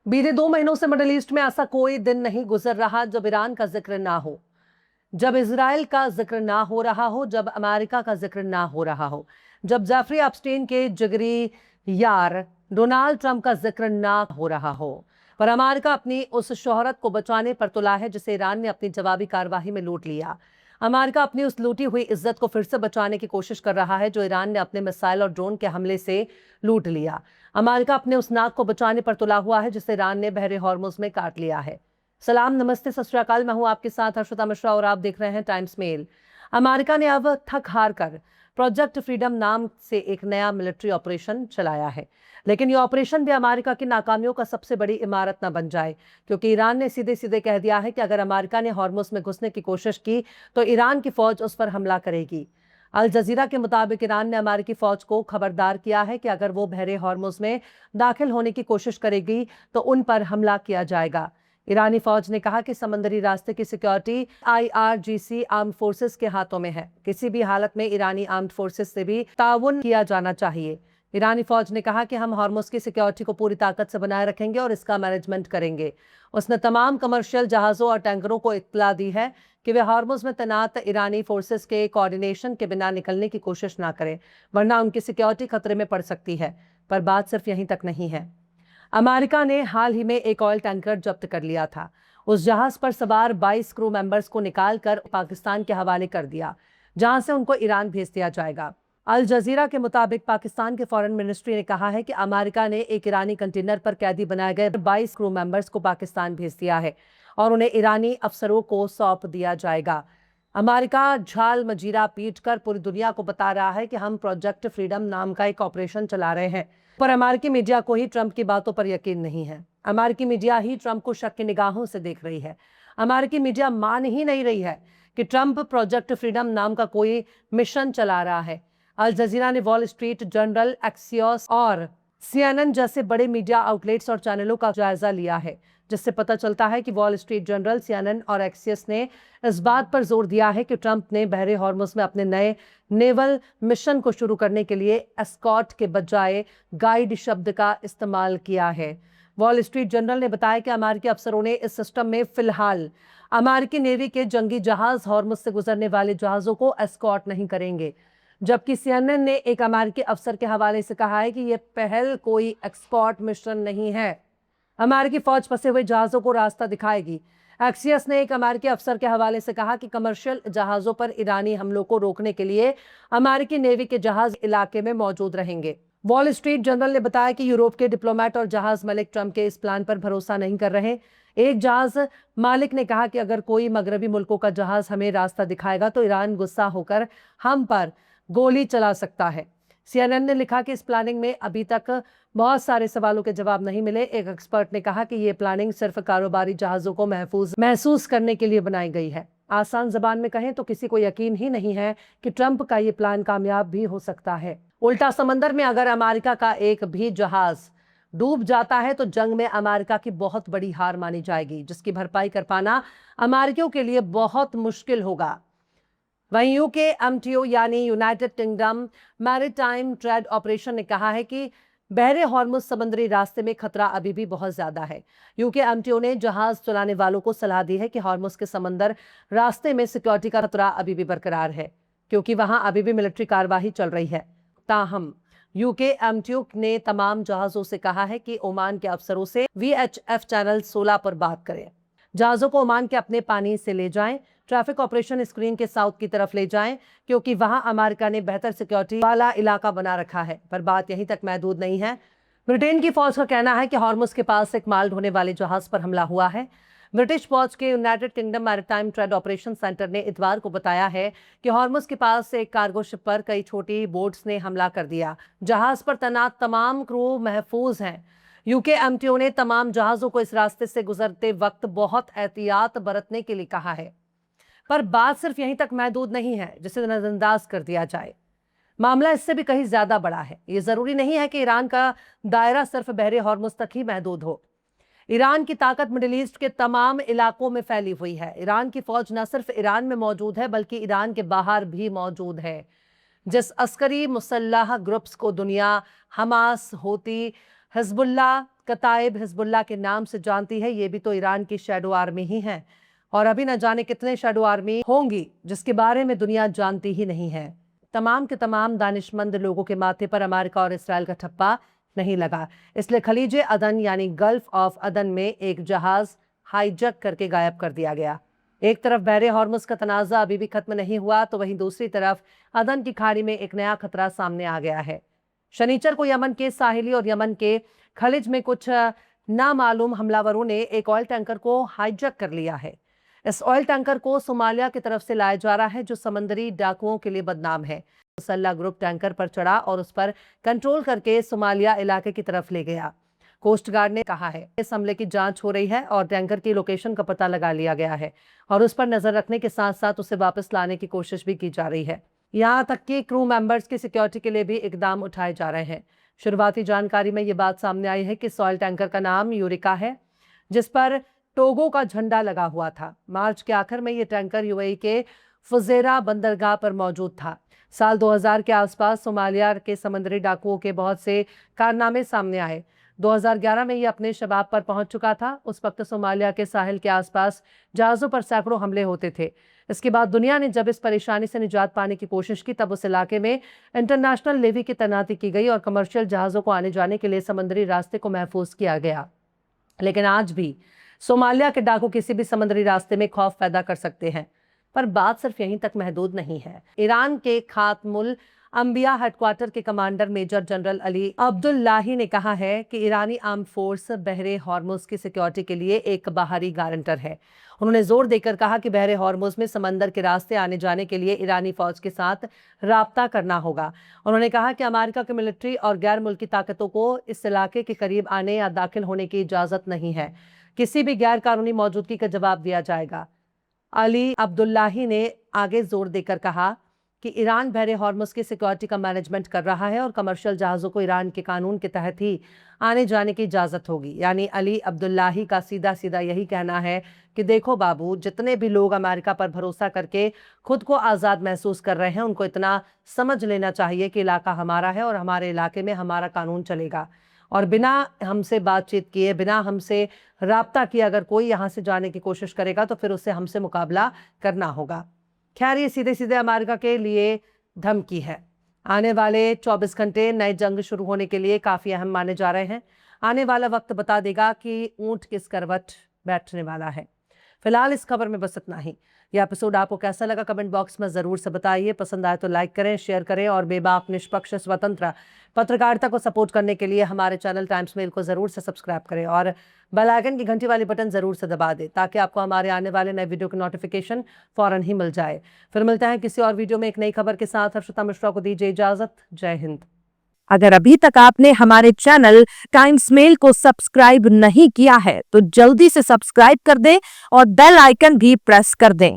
बीते 2 महीनों से मिडिल ईस्ट में ऐसा कोई दिन नहीं गुजर रहा जब ईरान का जिक्र ना हो, जब इजराइल का जिक्र ना हो रहा हो, जब अमेरिका का जिक्र ना हो रहा हो, जब जेफरी एप्स्टीन के जिगरी यार डोनाल्ड ट्रंप का जिक्र ना हो रहा हो। पर अमेरिका अपनी उस शोहरत को बचाने पर तुला है जिसे ईरान ने अपनी जवाबी कार्रवाई में लूट लिया। अमेरिका अपनी उस लूटी हुई इज्जत को फिर से बचाने की कोशिश कर रहा है जो ईरान ने अपने मिसाइल और ड्रोन के हमले से लूट लिया। अमेरिका अपने उस नाक को बचाने पर तुला हुआ है जिसे ईरान ने बहरे हॉर्मुज में काट लिया है। सलाम, नमस्ते, सत श्री अकाल। मैं हूं आपके साथ हर्षिता मिश्रा और आप देख रहे हैं टाइम्स मेल। अमेरिका ने अब थक हार कर प्रोजेक्ट फ्रीडम नाम से एक नया मिलिट्री ऑपरेशन चलाया है, लेकिन यह ऑपरेशन भी अमेरिका की नाकामियों का सबसे बड़ी इमारत न बन जाए, क्योंकि ईरान ने सीधे सीधे कह दिया है कि अगर अमेरिका ने हॉर्मुज में घुसने की कोशिश की तो ईरान की फौज उस पर हमला करेगी। अल जजीरा के मुताबिक ईरान ने अमेरिकी फौज को खबरदार किया है कि अगर वो बहरे हॉर्मुज में दाखिल होने की कोशिश करेगी तो उन पर हमला किया जाएगा। ईरानी फौज ने कहा कि समंदरी रास्ते की सिक्योरिटी IRGC आर्म्ड फोर्सेस के हाथों में है। किसी भी हालत में ईरानी आर्म्ड फोर्सेस से भी ताउन किया जाना चाहिए। ईरानी फौज ने कहा कि हम हॉर्मुज की सिक्योरिटी को पूरी ताकत से बनाए रखेंगे और इसका मैनेजमेंट करेंगे। उसने तमाम कमर्शियल जहाजों और टैंकरों को इत्तला दी है कि वे हॉर्मुज में तैनात ईरानी फोर्सेस के कोऑर्डिनेशन के बिना निकलने की कोशिश ना करें, वरना उनकी सिक्योरिटी खतरे में पड़ सकती है। पर बात सिर्फ यहीं तक नहीं है। अमेरिका ने हाल ही में एक ऑयल टैंकर जब्त कर लिया था। उस जहाज पर सवार 22 क्रू मेंबर्स को निकालकर पाकिस्तान के हवाले कर दिया, जहां से उनको ईरान भेज दिया जाएगा। अल जजीरा के मुताबिक पाकिस्तान के फॉरेन मिनिस्ट्री ने कहा है कि अमेरिका ने एक ईरानी कंटेनर पर कैदी बनाए गए 22 क्रू मेंबर्स को पाकिस्तान भेज दिया है और उन्हें ईरानी अफसरों को सौंप दिया जाएगा। अमेरिका झाल मजीरा पीट कर पूरी दुनिया को बता रहा है कि हम प्रोजेक्ट फ्रीडम नाम का एक ऑपरेशन चला रहे हैं, पर अमेरिकी मीडिया को ही ट्रंप की बातों पर यकीन नहीं है। अमेरिकी मीडिया ही ट्रंप को शक की निगाहों से देख रही है। अमेरिकी मीडिया मान ही नहीं रही है कि ट्रंप प्रोजेक्ट फ्रीडम नाम का कोई मिशन चला रहा है। अल जजीरा ने वॉल स्ट्रीट जर्नल, एक्सियोस और CNN जैसे बड़े मीडिया आउटलेट्स और चैनलों का जायजा लिया है, जिससे पता चलता है कि वॉल स्ट्रीट जर्नल, CNN और एक्सियस ने इस बात पर जोर दिया है कि ट्रंप ने बहरे हॉर्मुज में अपने नए नेवल मिशन को शुरू करने के लिए एस्कॉर्ट के बजाय गाइड शब्द का इस्तेमाल किया है। वॉल स्ट्रीट जर्नल ने बताया कि अमेरिकी अफसरों ने इस सिस्टम में फिलहाल अमेरिकी नेवी के जंगी जहाज हॉर्मुज से गुजरने वाले जहाजों को एस्कॉर्ट नहीं करेंगे, जबकि CNN ने एक अमेरिकी अफसर के हवाले से कहा है कि यह पहल कोई एक्सपोर्ट मिशन नहीं है। अमेरिकी फौज फंसे हुए जहाजों को रास्ता दिखाएगी। एक्सियस ने एक अमेरिकी अफसर के हवाले से कहा कि कमर्शियल जहाजों पर ईरानी हमलों को रोकने के लिए अमेरिकी नेवी के जहाज इलाके में मौजूद रहेंगे। वॉल स्ट्रीट जर्नल ने बताया कि यूरोप के डिप्लोमेट और जहाज मालिक ट्रंप के इस प्लान पर भरोसा नहीं कर रहे। एक जहाज मालिक ने कहा कि अगर कोई मगरबी मुल्कों का जहाज हमें रास्ता दिखाएगा तो ईरान गुस्सा होकर हम पर गोली चला सकता है। CNN ने लिखा कि इस प्लानिंग में अभी तक बहुत सारे सवालों के जवाब नहीं मिले। एक एक्सपर्ट ने कहा कि यह प्लानिंग सिर्फ कारोबारी जहाजों को महसूस करने के लिए बनाई गई है। आसान जबान में कहें तो किसी को यकीन ही नहीं है कि ट्रंप का यह प्लान कामयाब भी हो सकता है। उल्टा समंदर में अगर अमेरिका का एक भी जहाज डूब जाता है तो जंग में अमेरिका की बहुत बड़ी हार मानी जाएगी, जिसकी भरपाई कर पाना अमेरिकियों के लिए बहुत मुश्किल होगा। वहीं UK MTO यानी United kingdom maritime trade operation ने कहा है कि बहरे हॉर्मुज समुद्री रास्ते में खतरा अभी भी बहुत ज्यादा है। UK MTO ने जहाज चलाने वालों को सलाह दी है कि हॉर्मुज के समंदर रास्ते में सिक्योरिटी का खतरा अभी भी बरकरार है, क्योंकि वहां अभी भी मिलिट्री कार्यवाही चल रही है। ताहम UK MTO ने तमाम जहाजों से कहा है कि ओमान के अफसरों से VHF चैनल 16 पर बात करें। जहाजों को ओमान के अपने पानी से ले जाएं, ट्रैफिक ऑपरेशन स्क्रीन के साउथ की तरफ ले जाएं, क्योंकि वहां अमेरिका ने बेहतर सिक्योरिटी वाला इलाका बना रखा है। पर बात यहीं तक महदूद नहीं है। ब्रिटेन की फौज का कहना है कि हॉर्मुज के पास एक माल ढोने वाले जहाज पर हमला हुआ है। ब्रिटिश फौज के United kingdom maritime trade operation centre ने इतवार को बताया है कि हॉर्मुज के पास एक कार्गो शिप पर कई छोटी बोट्स ने हमला कर दिया। जहाज पर तैनात तमाम क्रू महफूज हैं। UK MTO ने तमाम जहाजों को इस रास्ते से गुजरते वक्त बहुत एहतियात बरतने के लिए कहा है। पर बात सिर्फ यहीं तक महदूद नहीं है जिसे नजरअंदाज कर दिया जाए। मामला इससे भी कहीं ज्यादा बड़ा है। ये जरूरी नहीं है कि ईरान का दायरा सिर्फ बहरे हॉर्मुज तक ही महदूद हो। ईरान की ताकत मिडिल ईस्ट के तमाम इलाकों में फैली हुई है। ईरान की फौज न सिर्फ ईरान में मौजूद है बल्कि ईरान के बाहर भी मौजूद है। जिस अस्करी मुसल्लाह ग्रुप्स को दुनिया हमास, होती, हिजबुल्लाह, कताइब हिजबुल्लाह के नाम से जानती है, ये भी तो ईरान की शैडो आर्मी ही है। और अभी न जाने कितने शैडो आर्मी होंगी जिसके बारे में दुनिया जानती ही नहीं है। तमाम के तमाम दानिशमंद लोगों के माथे पर अमेरिका और इसराइल का ठप्पा नहीं लगा, इसलिए खलीजे अदन यानी गल्फ ऑफ अदन में एक जहाज हाईजैक करके गायब कर दिया गया। एक तरफ बहरे हॉर्मुज का तनाज़ा अभी भी खत्म नहीं हुआ, तो वहीं दूसरी तरफ अदन की खाड़ी में एक नया खतरा सामने आ गया है। शनिचर को यमन के साहिली और यमन के खलिज में कुछ नामालूम हमलावरों ने एक ऑयल टैंकर को हाईजैक कर लिया है। इस ऑयल टैंकर को सोमालिया की तरफ से लाया जा रहा है, जो समंदरी डाकुओं के लिए बदनाम है। मुसल्ला ग्रुप टैंकर पर चढ़ा और उस पर कंट्रोल करके सोमालिया इलाके की तरफ ले गया। कोस्ट गार्ड ने कहा है इस हमले की जांच हो रही है और टैंकर की लोकेशन का पता लगा लिया गया है और उस पर नजर रखने के साथ साथ उसे वापस लाने की कोशिश भी की जा रही है। यहाँ तक कि क्रू मेंबर्स की सिक्योरिटी के लिए भी इकदाम उठाए जा रहे हैं। शुरुआती जानकारी में ये बात सामने आई है कि सॉइल टैंकर का नाम यूरिका है, जिस पर टोगो का झंडा लगा हुआ था। मार्च के आखिर में ये टैंकर यूएई के फुजेरा बंदरगाह पर मौजूद था। साल 2000 के आसपास सोमालिया के समुद्री डाकुओं के बहुत से कारनामे सामने आए। 2011 में ये अपने शबाब पर पहुंच चुका था। उस वक्त सोमालिया के साहिल के आसपास जहाजों पर सैकड़ों हमले होते थे। इसके बाद दुनिया ने जब इस परेशानी से निजात पाने की कोशिश की, तब उस इलाके में इंटरनेशनल नेवी की तैनाती की गई और कमर्शियल जहाजों को आने जाने के लिए समुद्री रास्ते को महफूज किया गया। लेकिन आज भी सोमालिया के डाकू किसी भी समुद्री रास्ते में खौफ पैदा कर सकते हैं। पर बात सिर्फ यहीं तक महदूद नहीं है। ईरान के खातमुल अंबिया हेडक्वार्टर के commander major general Ali Abdollahi ने कहा है कि ईरानी आर्म फोर्स बहरे हॉर्मुज की सिक्योरिटी के लिए एक बाहरी गारंटर है। उन्होंने जोर देकर कहा कि बहरे हॉर्मुज में समंदर के रास्ते आने जाने के लिए ईरानी फौज के साथ राब्ता करना होगा। उन्होंने कहा कि अमेरिका की मिलिट्री और गैर मुल्की ताकतों को इस इलाके के करीब आने या दाखिल होने की इजाजत नहीं है। किसी भी गैर कानूनी मौजूदगी का जवाब दिया जाएगा। अली अब्दुल्लाही ने आगे जोर देकर कहा कि ईरान बहरे हॉर्मुज की सिक्योरिटी का मैनेजमेंट कर रहा है और कमर्शियल जहाज़ों को ईरान के कानून के तहत ही आने जाने की इजाज़त होगी। यानी अली अब्दुल्लाही का सीधा सीधा यही कहना है कि देखो बाबू, जितने भी लोग अमेरिका पर भरोसा करके खुद को आज़ाद महसूस कर रहे हैं, उनको इतना समझ लेना चाहिए कि इलाका हमारा है और हमारे इलाके में हमारा कानून चलेगा। और बिना हमसे बातचीत किए, बिना हमसे राब्ता किए अगर कोई यहाँ से जाने की कोशिश करेगा तो फिर उससे हमसे मुकाबला करना होगा। खैर, ये सीधे सीधे अमेरिका के लिए धमकी है। आने वाले 24 घंटे नए जंग शुरू होने के लिए काफ़ी अहम माने जा रहे हैं। आने वाला वक्त बता देगा कि ऊंट किस करवट बैठने वाला है। फिलहाल इस खबर में बस इतना ही। यह एपिसोड आपको कैसा लगा कमेंट बॉक्स में ज़रूर से बताइए। पसंद आए तो लाइक करें, शेयर करें और बेबाक, निष्पक्ष, स्वतंत्र पत्रकारिता को सपोर्ट करने के लिए हमारे चैनल टाइम्स मेल को ज़रूर से सब्सक्राइब करें और बेल आइकन की घंटी वाली बटन ज़रूर से दबा दें ताकि आपको हमारे आने वाले नए वीडियो की नोटिफिकेशन फ़ौरन ही मिल जाए। फिर मिलते हैं किसी और वीडियो में एक नई खबर के साथ। हर्षिता मिश्रा को दीजिए इजाज़त। जय हिंद। अगर अभी तक आपने हमारे चैनल टाइम्स मेल को सब्सक्राइब नहीं किया है तो जल्दी से सब्सक्राइब कर दें और बेल आइकन भी प्रेस कर दें।